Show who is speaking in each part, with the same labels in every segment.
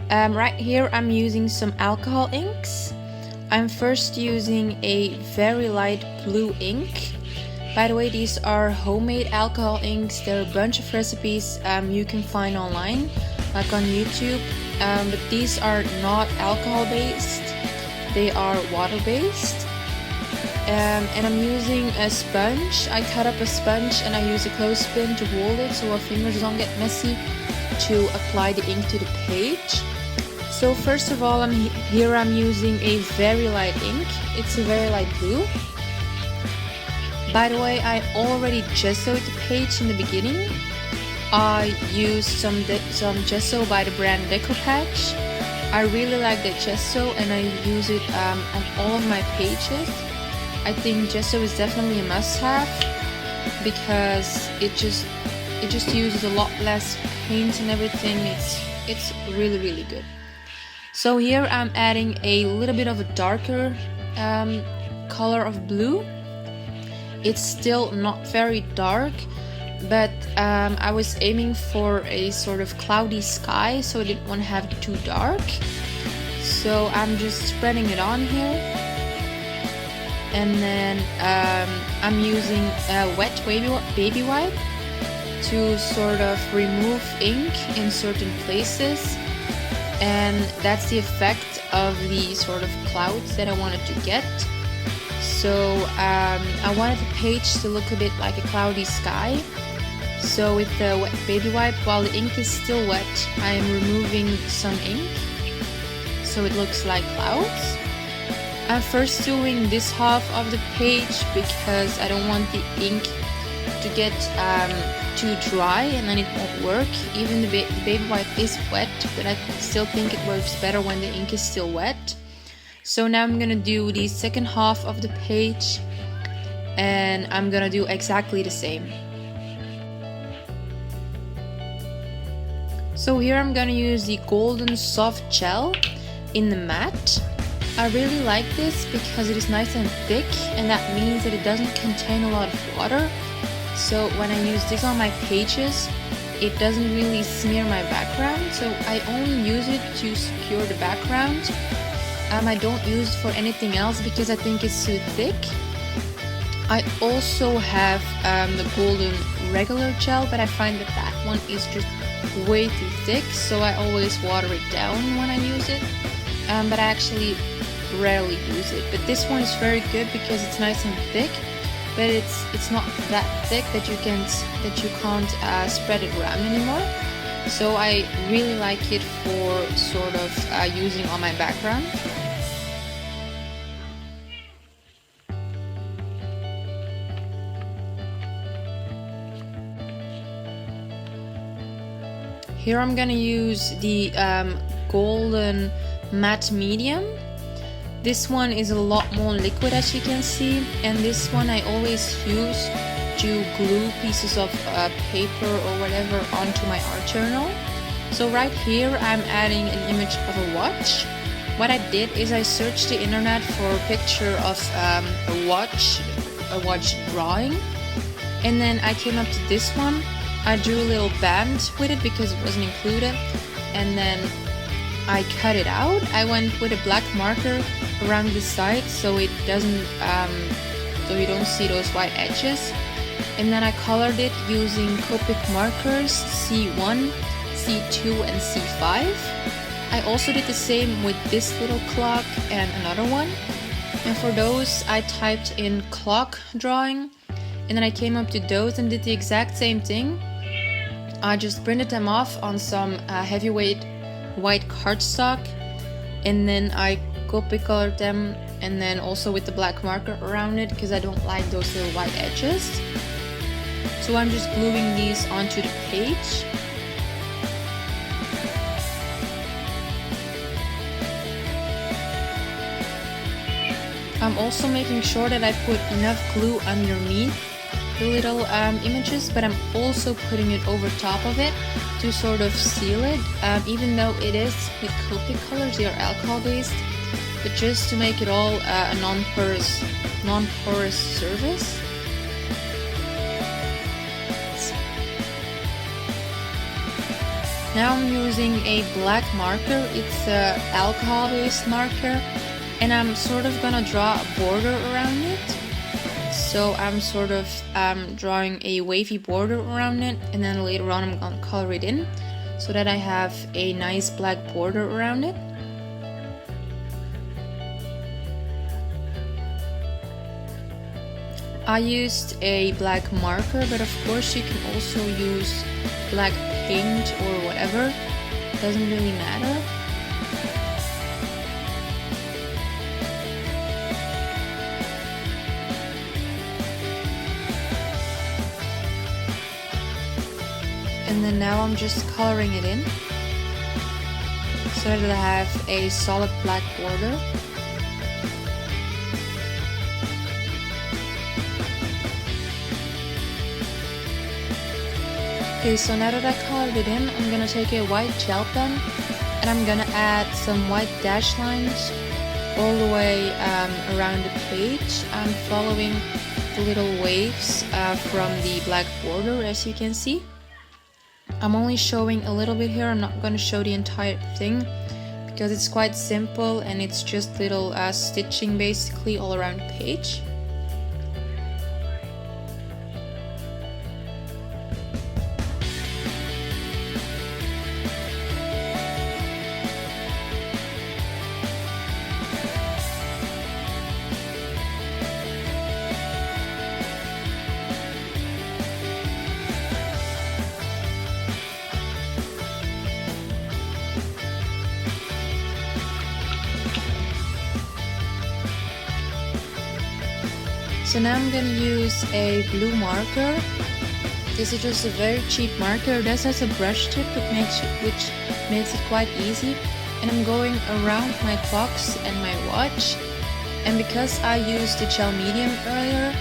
Speaker 1: Right here I'm using some alcohol inks. I'm first using a very light blue ink. By the way, these are homemade alcohol inks. There are a bunch of recipes you can find online, like on YouTube, but these are not alcohol based, they are water based. And I'm using a sponge. I cut up a sponge and I use a clothespin to hold it so our fingers don't get messy, to apply the ink to the page. So first of all, I'm using a very light ink. It's a very light blue. By the way, I already gessoed the page in the beginning. I used some gesso by the brand Decopatch. I really like that gesso and I use it on all of my pages. I think gesso is definitely a must-have because it just uses a lot less paint and everything. It's really good. So here I'm adding a little bit of a darker color of blue. It's still not very dark, but I was aiming for a sort of cloudy sky, so I didn't want to have it too dark. So I'm just spreading it on here. And then I'm using a wet baby wipe to sort of remove ink in certain places. And that's the effect of the sort of clouds that I wanted to get. So I wanted the page to look a bit like a cloudy sky. So with the wet baby wipe, while the ink is still wet, I am removing some ink so it looks like clouds. I'm first doing this half of the page because I don't want the ink to get too dry and then it won't work. Even the baby wipe is wet, but I still think it works better when the ink is still wet. So now I'm gonna do the second half of the page and I'm gonna do exactly the same. So here I'm gonna use the golden soft gel in the matte. I really like this because it is nice and thick, and that means that it doesn't contain a lot of water. So when I use this on my pages, it doesn't really smear my background. So I only use it to secure the background. I don't use it for anything else because I think it's too thick. I also have the golden regular gel, but I find that that one is just way too thick, so I always water it down when I use it. But I actually rarely use it. But this one is very good because it's nice and thick, but it's not that thick that you can't spread it around anymore. So I really like it for sort of using on my background. Here I'm gonna use the golden matte medium. This one is a lot more liquid, as you can see, and this one I always use to glue pieces of paper or whatever onto my art journal. So right here I'm adding an image of a watch. What I did is I searched the internet for a picture of a watch drawing, and then I came up to this one. I drew a little band with it because it wasn't included, and then I cut it out. I went with a black marker around the side so it doesn't, so you don't see those white edges. And then I colored it using Copic markers C1, C2, and C5. I also did the same with this little clock and another one. And for those, I typed in clock drawing, and then I came up to those and did the exact same thing. I just printed them off on some heavyweight white cardstock, and then I copy colored them, and then also with the black marker around it because I don't like those little white edges. So I'm just gluing these onto the page. I'm also making sure that I put enough glue underneath the little images, but I'm also putting it over top of it to sort of seal it, even though it is with Copic colors, they are alcohol based, but just to make it all a non-porous surface. Now I'm using a black marker. It's a alcohol-based marker, and I'm sort of gonna draw a border around it. So I'm sort of drawing a wavy border around it, and then later on I'm gonna color it in so that I have a nice black border around it. I used a black marker, but of course you can also use black paint or whatever. It doesn't really matter. And then now I'm just coloring it in so that I have a solid black border. Okay, so now that I colored it in, I'm gonna take a white gel pen and I'm gonna add some white dash lines all the way around the page. I'm following the little waves from the black border, as you can see. I'm only showing a little bit here. I'm not gonna show the entire thing because it's quite simple and it's just little stitching basically all around the page. So now I'm gonna use a blue marker. This is just a very cheap marker. This has a brush tip which makes it quite easy. And I'm going around my clocks and my watch. And because I used the gel medium earlier,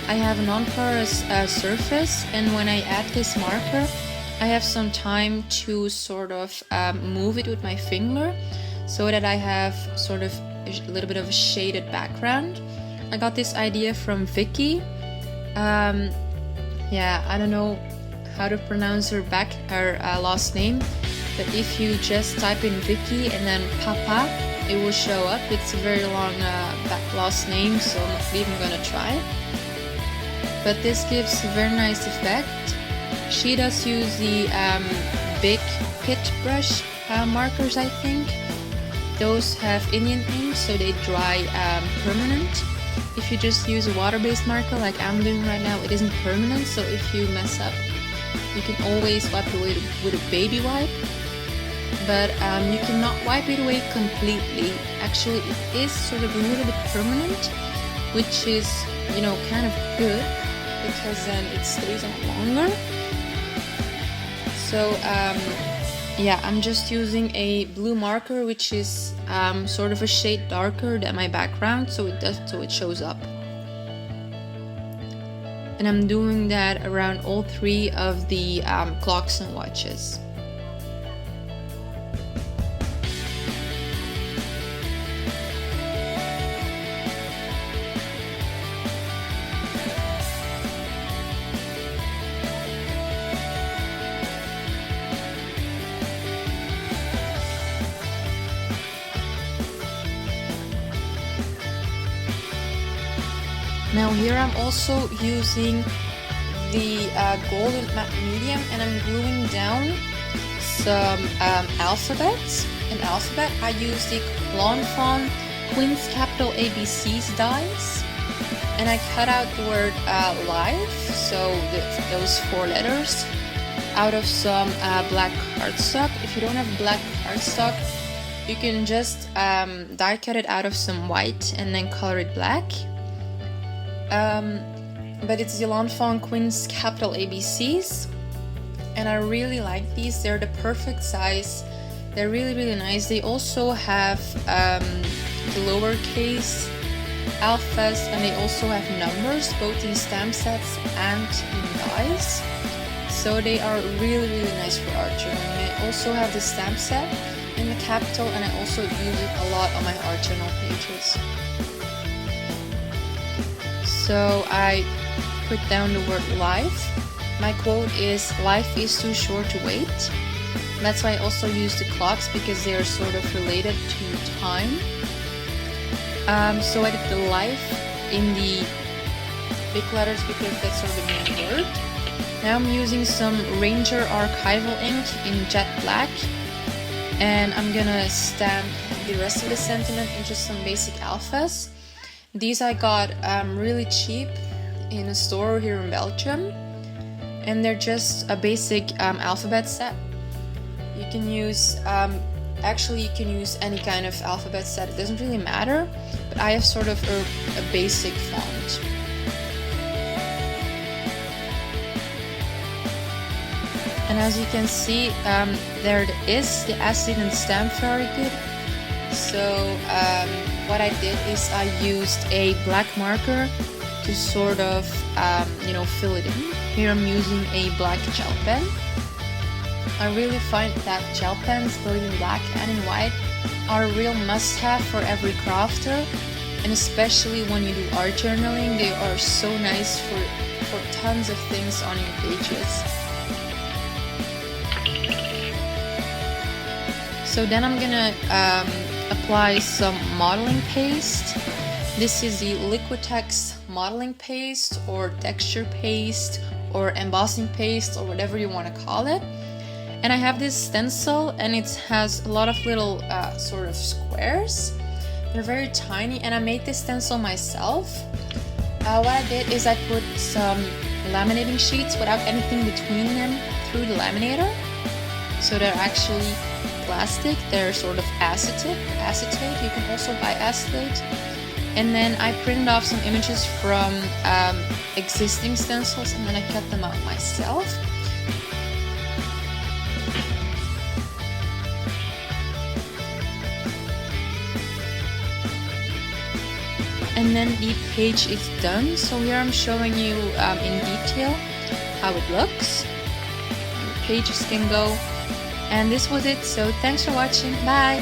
Speaker 1: I have a non-porous surface. And when I add this marker, I have some time to sort of move it with my finger so that I have sort of a little bit of a shaded background. I got this idea from Vicky. Yeah, I don't know how to pronounce her last name, but if you just type in Vicky and then Papa, it will show up. It's a very long last name, so I'm not even gonna try. But this gives a very nice effect. She does use the big pit brush markers, I think. Those have Indian ink, so they dry permanent. If you just use a water-based marker like I'm doing right now, it isn't permanent, so if you mess up, you can always wipe it away with a baby wipe. But you cannot wipe it away completely. Actually, it is sort of a little bit permanent, which is, you know, kind of good because then it stays on longer. So yeah, I'm just using a blue marker, which is sort of a shade darker than my background, so it shows up. And I'm doing that around all three of the clocks and watches. Now here I'm also using the golden matte medium and I'm gluing down some alphabets. In alphabet I use the Lawn Fawn Queen's Capital ABCs dies, and I cut out the word live, so those 4 letters, out of some black cardstock. If you don't have black cardstock, you can just die cut it out of some white and then color it black. But it's the Lawn Fawn Queen's Capital ABCs, and I really like these. They're the perfect size. They're really, really nice. They also have the lowercase alphas, and they also have numbers, both in stamp sets and in dies. So they are really, really nice for art journaling. I also have the stamp set in the capital, and I also use it a lot on my art journal pages. So I put down the word life. My quote is, "Life is too short to wait." That's why I also use the clocks, because they are sort of related to time. So I did the life in the big letters because that's sort of the main word. Now I'm using some Ranger Archival ink in jet black, and I'm gonna stamp the rest of the sentiment in just some basic alphas. These I got really cheap in a store here in Belgium, and they're just a basic alphabet set. You can use, actually you can use any kind of alphabet set, it doesn't really matter, but I have sort of a basic font. And as you can see, there it is. The acid didn't stamp very good. So what I did is I used a black marker to sort of, fill it in. Here I'm using a black gel pen. I really find that gel pens, both in black and in white, are a real must-have for every crafter. And especially when you do art journaling, they are so nice for tons of things on your pages. So then I'm gonna apply some modeling paste. This is the Liquitex modeling paste, or texture paste, or embossing paste, or whatever you want to call it. And I have this stencil, and it has a lot of little sort of squares. They're very tiny, and I made this stencil myself. What I did is I put some laminating sheets without anything between them through the laminator. So they're actually plastic, they're sort of acetate. You can also buy acetate. And then I printed off some images from existing stencils, and then I cut them out myself. And then the page is done. So here I'm showing you in detail how it looks. The pages can go. And this was it, so thanks for watching, bye!